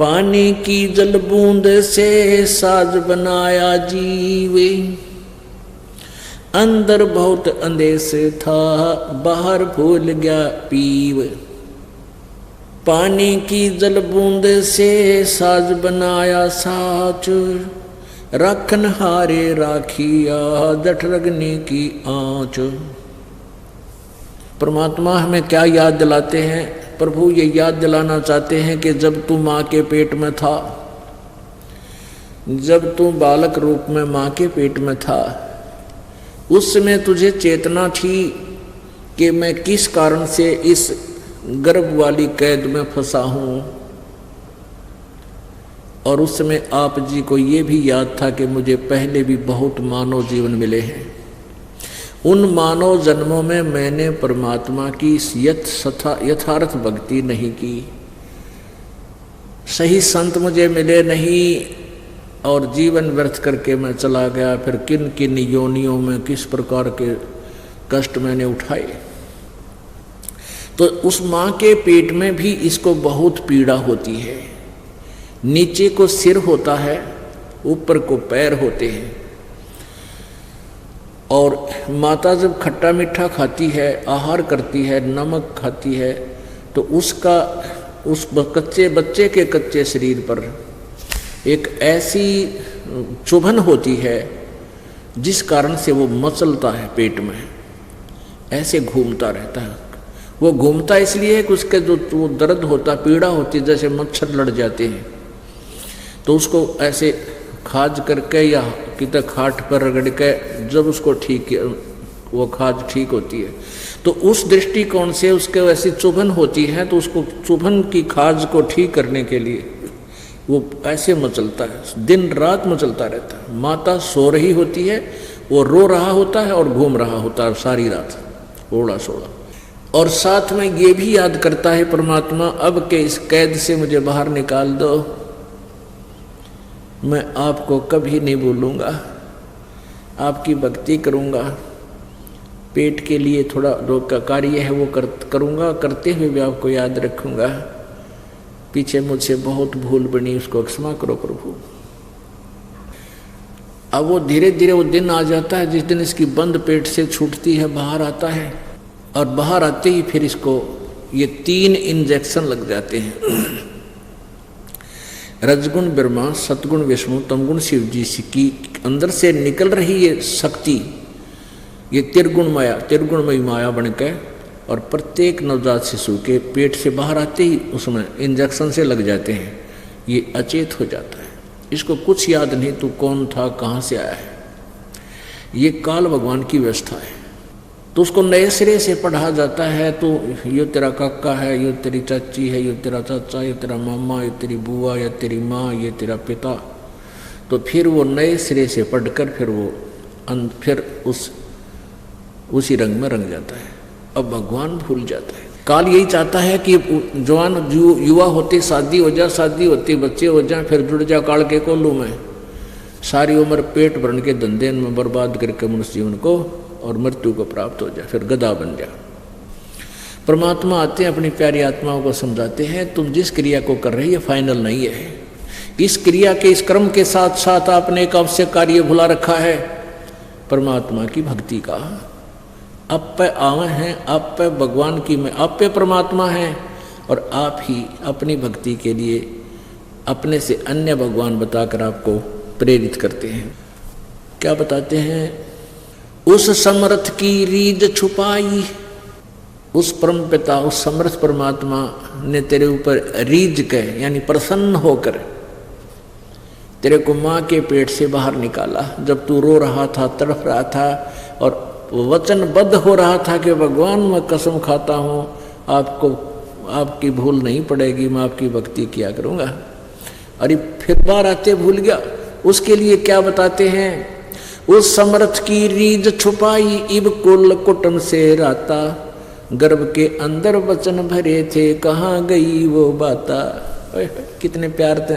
पानी की जल बूंद से साज बनाया जीवे, अंदर बहुत अंदेश था बाहर भूल गया पीव। पानी की जल बूंद से साज बनाया साच, राखन हारे राखिया जठ रगने की आंच। परमात्मा हमें क्या याद दिलाते हैं? प्रभु ये याद दिलाना चाहते हैं कि जब तू माँ के पेट में था, जब तू बालक रूप में माँ के पेट में था, उस समय तुझे चेतना थी कि मैं किस कारण से इस गर्भ वाली कैद में फंसा हूँ। और उस समय आप जी को ये भी याद था कि मुझे पहले भी बहुत मानव जीवन मिले हैं। उन मानव जन्मों में मैंने परमात्मा की यथार्थ भक्ति नहीं की, सही संत मुझे मिले नहीं और जीवन व्यर्थ करके मैं चला गया। फिर किन किन योनियों में किस प्रकार के कष्ट मैंने उठाए। तो उस माँ के पेट में भी इसको बहुत पीड़ा होती है। नीचे को सिर होता है, ऊपर को पैर होते हैं। और माता जब खट्टा मीठा खाती है, आहार करती है, नमक खाती है, तो उसका उस कच्चे बच्चे के कच्चे शरीर पर एक ऐसी चुभन होती है जिस कारण से वो मचलता है, पेट में ऐसे घूमता रहता है। वो घूमता इसलिए कि उसके जो वो दर्द होता, पीड़ा होती, जैसे मच्छर लड़ जाते हैं, तो उसको ऐसे खाज करके या कितने खाट पर रगड़ के जब उसको ठीक, वो खाज ठीक होती है, तो उस दृष्टिकोण से उसके वैसी चुभन होती है, तो उसको चुभन की खाज को ठीक करने के लिए वो ऐसे मचलता है, दिन रात मचलता रहता है। माता सो रही होती है, वो रो रहा होता है और घूम रहा होता है सारी रात, ओड़ा सोड़ा। और साथ में ये भी याद करता है परमात्मा, अब के इस कैद से मुझे बाहर निकाल दो, मैं आपको कभी नहीं भूलूंगा, आपकी भक्ति करूंगा, पेट के लिए थोड़ा जो कार्य है वो करूंगा, करते हुए भी आपको याद रखूंगा। पीछे मुझसे बहुत भूल बनी, उसको क्षमा करो प्रभु। अब वो धीरे धीरे वो दिन आ जाता है जिस दिन इसकी बंद पेट से छूटती है, बाहर आता है, और बाहर आते ही फिर इसको ये 3 इंजेक्शन लग जाते हैं। रजगुण ब्रह्मा, सतगुण विष्णु, तमगुण शिव जी की अंदर से निकल रही ये शक्ति, ये त्रिगुणमयी माया बनकर, और प्रत्येक नवजात शिशु के पेट से बाहर आते ही उसमें इंजेक्शन से लग जाते हैं। ये अचेत हो जाता है, इसको कुछ याद नहीं तू कौन था, कहाँ से आया है। ये काल भगवान की व्यवस्था है। तो उसको नए सिरे से पढ़ा जाता है, तो ये तेरा काका है, ये तेरी चाची है, ये तेरा चाचा, ये तेरा मामा, ये तेरी बुआ, ये तेरी माँ, ये तेरा पिता। तो फिर वो नए सिरे से पढ़कर फिर उसी रंग में रंग जाता है। अब भगवान भूल जाता है। काल यही चाहता है कि जवान युवा होते शादी हो जाए, शादी होती बच्चे हो जाए, फिर जुड़ जा काल के कोल्लू में, सारी उम्र पेट भरन के धंधे में बर्बाद करके मनुष्य जीवन को और मृत्यु को प्राप्त हो जाए, फिर गधा बन जाए। परमात्मा आते हैं, अपनी प्यारी आत्माओं को समझाते हैं, तुम जिस क्रिया को कर रही है फाइनल नहीं है। इस क्रिया के, इस कर्म के साथ साथ आपने एक आवश्यक कार्य भुला रखा है, परमात्मा की भक्ति का। आप पे आवे हैं, आप पे भगवान की में, आप पे परमात्मा है, और आप ही अपनी भक्ति के लिए अपने से अन्य भगवान बताकर आपको प्रेरित करते हैं। क्या बताते हैं? उस समर्थ की रीझ छुपाई, उस परम पिता, उस समर्थ परमात्मा ने तेरे ऊपर रीझ के यानी प्रसन्न होकर तेरे को माँ के पेट से बाहर निकाला। जब तू रो रहा था, तड़प रहा था और वचनबद्ध हो रहा था कि भगवान मैं कसम खाता हूँ आपको, आपकी भूल नहीं पड़ेगी, मैं आपकी भक्ति किया करूँगा। अरे फिर बार आते भूल गया। उसके लिए क्या बताते हैं? उस समर्थ की रीझ छुपाई, इब कुल कुटुंब से राता, गर्भ के अंदर वचन भरे थे, कहाँ गई वो बाता। कितने प्यार थे।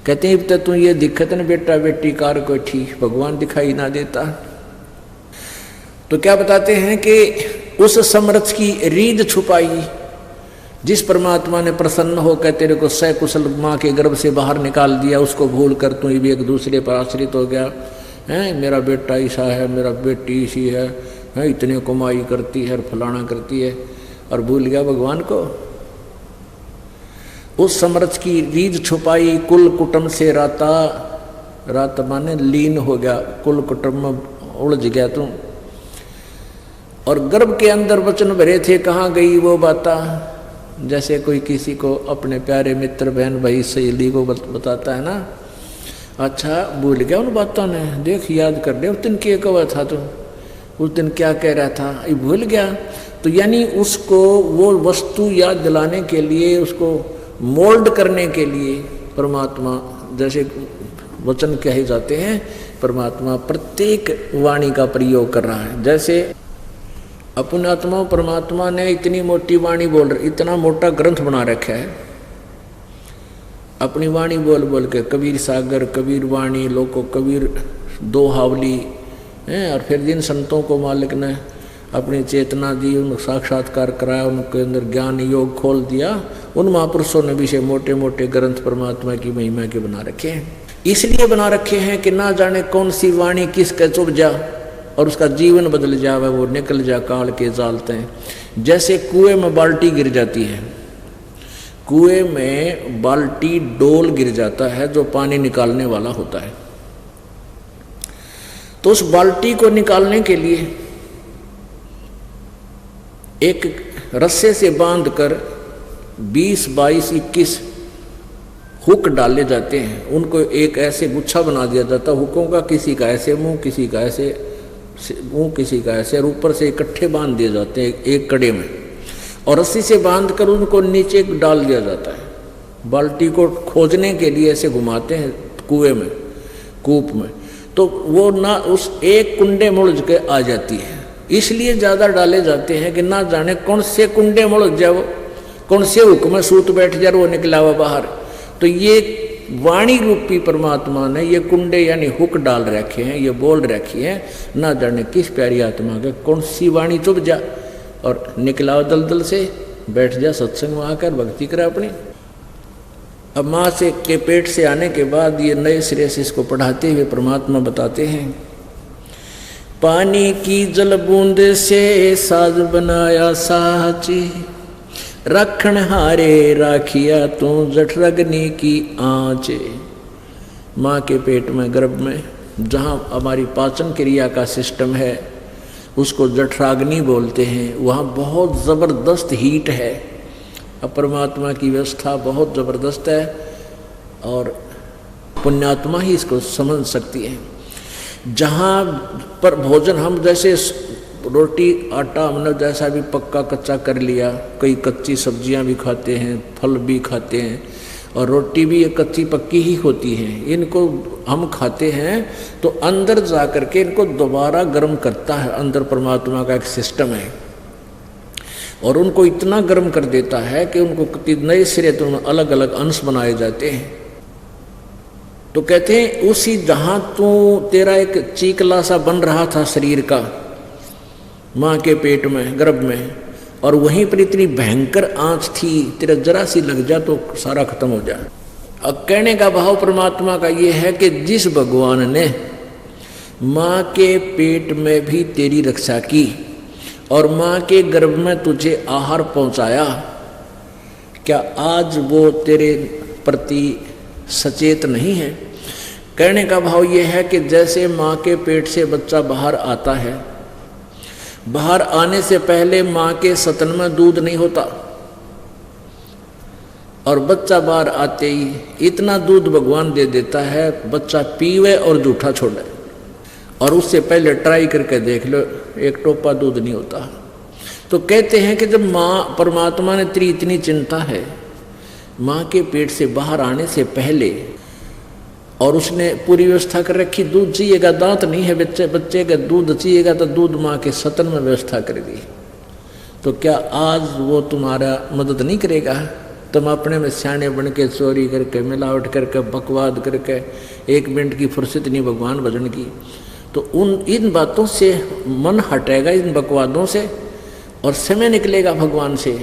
कहते हैं तब तू ये दिक्कत न बेटा बेटी कार को ठीक, भगवान दिखाई ना देता। तो क्या बताते हैं कि उस समर्थ की रीझ छुपाई, जिस परमात्मा ने प्रसन्न होकर तेरे को सकुशल माँ के गर्भ से बाहर निकाल दिया, उसको भूल कर तू भी एक दूसरे पर आश्रित हो गया है। मेरा बेटा ऐसा है, मेरा बेटी ऐसी है, इतनी कमाई करती है, फलाना करती है, और भूल गया भगवान को। उस समर्थ की रीझ छुपाई, कुल कुटुंब से राता, रात माने लीन हो गया, कुल कुटुंब में उलझ गया तू। और गर्भ के अंदर वचन भरे थे, कहाँ गई वो बाता। जैसे कोई किसी को अपने प्यारे मित्र, बहन, भाई, सहेली को बताता है ना, अच्छा भूल गया उन बातों ने, देख याद कर ले, उस दिन क्या कहा था तू, उस दिन क्या कह रहा था, ये भूल गया। तो यानी उसको वो वस्तु याद दिलाने के लिए, उसको मोल्ड करने के लिए परमात्मा, जैसे वचन कहे जाते हैं, परमात्मा प्रत्येक वाणी का प्रयोग कर रहा है। जैसे अपने आत्मा परमात्मा ने इतनी मोटी वाणी बोल रही, इतना मोटा ग्रंथ बना रखा है, अपनी वाणी बोल बोल के, कबीर सागर, कबीर वाणी, लोको कबीर दोहावली हैं। और फिर जिन संतों को मालिक ने अपनी चेतना दी, उन साक्षात्कार कराया, उनके अंदर ज्ञान योग खोल दिया, उन महापुरुषों ने भी से मोटे मोटे ग्रंथ परमात्मा की महिमा के बना रखे हैं। इसलिए बना रखे हैं कि ना जाने कौन सी वाणी किसके चुभ जा और उसका जीवन बदल जावे, वो निकल जा काल के जालते हैं। जैसे कुएं में बाल्टी गिर जाती है, कुएं में बाल्टी डोल गिर जाता है जो पानी निकालने वाला होता है, तो उस बाल्टी को निकालने के लिए एक रस्से से बांधकर 20, 22, 21 हुक डाले जाते हैं। उनको एक ऐसे गुच्छा बना दिया जाता है हुकों का, किसी का ऐसे मुंह, किसी का ऐसे मुंह, किसी का ऐसे, और ऊपर से इकट्ठे बांध दिए जाते हैं एक कड़े में, और रस्सी से बांधकर उनको नीचे डाल दिया जाता है। बाल्टी को खोजने के लिए ऐसे घुमाते हैं कुएं में, कूप में, तो वो ना उस एक कुंडे में उलझ के आ जाती है। इसलिए ज़्यादा डाले जाते हैं कि ना जाने कौन से कुंडे में उलझ जाए, वो कौन से हुक में सूत बैठ जाए, वो निकला हुआ बाहर। तो ये वाणी रूपी परमात्मा ने ये कुंडे यानी हुक डाल रखे हैं, ये बोल रखी है, ना जाने किस प्यारी आत्मा के कौन सी वाणी चुभ जा और निकला दलदल से बैठ जा, सत्संग में आकर भक्ति करे अपनी। अब माँ से के पेट से आने के बाद ये नए सिरे से इसको पढ़ाते हुए परमात्मा बताते हैं, पानी की जल बूंद से साज बनाया साची, रखण हारे राखिया तू जठरग्नि की आँचे। माँ के पेट में, गर्भ में, जहाँ हमारी पाचन क्रिया का सिस्टम है उसको जठराग्नि बोलते हैं, वहाँ बहुत ज़बरदस्त हीट है। अब परमात्मा की व्यवस्था बहुत ज़बरदस्त है और पुण्यात्मा ही इसको समझ सकती है। जहाँ पर भोजन हम जैसे रोटी आटा हमने जैसा भी पक्का कच्चा कर लिया, कई कच्ची सब्जियां भी खाते हैं, फल भी खाते हैं, और रोटी भी एक कच्ची पक्की ही होती है। इनको हम खाते हैं तो अंदर जा कर के इनको दोबारा गर्म करता है, अंदर परमात्मा का एक सिस्टम है, और उनको इतना गर्म कर देता है कि उनको नए सिरे तो अलग अलग अंश बनाए जाते हैं। तो कहते हैं उसी जहाँ तो तेरा एक चीकला सा बन रहा था शरीर का माँ के पेट में, गर्भ में, और वहीं पर इतनी भयंकर आँच थी, तेरा जरा सी लग जा तो सारा खत्म हो जाए। अब कहने का भाव परमात्मा का ये है कि जिस भगवान ने माँ के पेट में भी तेरी रक्षा की और माँ के गर्भ में तुझे आहार पहुँचाया, क्या आज वो तेरे प्रति सचेत नहीं है? कहने का भाव ये है कि जैसे माँ के पेट से बच्चा बाहर आता है, बाहर आने से पहले माँ के सतन में दूध नहीं होता, और बच्चा बाहर आते ही इतना दूध भगवान दे देता है बच्चा पीवे और जूठा छोड़े, और उससे पहले ट्राई करके देख लो एक टोपा दूध नहीं होता। तो कहते हैं कि जब माँ परमात्मा ने तेरी इतनी चिंता है माँ के पेट से बाहर आने से पहले, और उसने पूरी व्यवस्था कर रखी, दूध चाहिएगा, दांत नहीं है बच्चे का दूध चाहिएगा तो दूध माँ के सतन में व्यवस्था कर दी, तो क्या आज वो तुम्हारा मदद नहीं करेगा? तुम अपने में सियाने बन के चोरी करके, मिलावट करके, बकवाद करके, 1 मिनट की फुर्सत नहीं भगवान भजन की, तो इन बातों से मन हटेगा, इन बकवादों से, और समय निकलेगा भगवान से।